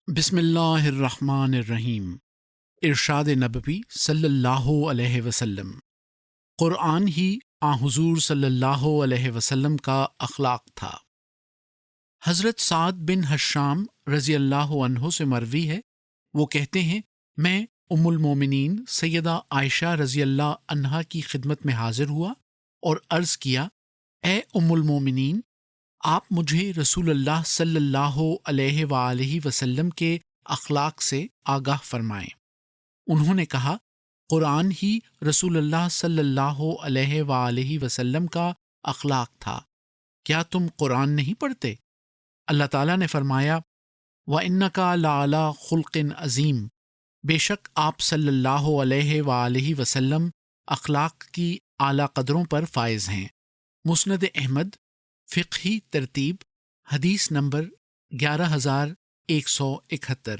بسم اللہ الرحمن الرحیم۔ ارشاد نبوی صلی اللہ علیہ وسلم۔ قرآن ہی حضور صلی اللہ علیہ وسلم کا اخلاق تھا۔ حضرت سعد بن ہشام رضی اللہ عنہ سے مروی ہے، وہ کہتے ہیں میں ام المومنین سیدہ عائشہ رضی اللہ عنہا کی خدمت میں حاضر ہوا اور عرض کیا، اے ام المومنین، آپ مجھے رسول اللہ صلی اللہ علیہ وآلہ وسلم کے اخلاق سے آگاہ فرمائیں۔ انہوں نے کہا، قرآن ہی رسول اللہ صلی اللہ علیہ وآلہ وسلم کا اخلاق تھا، کیا تم قرآن نہیں پڑھتے؟ اللہ تعالیٰ نے فرمایا، وَإِنَّكَ لَعَلَىٰ خُلْقٍ عَظِيمٍ، بے شک آپ صلی اللہ علیہ وآلہ وسلم اخلاق کی اعلیٰ قدروں پر فائز ہیں۔ مسند احمد، فقہی ترتیب، حدیث نمبر 11171۔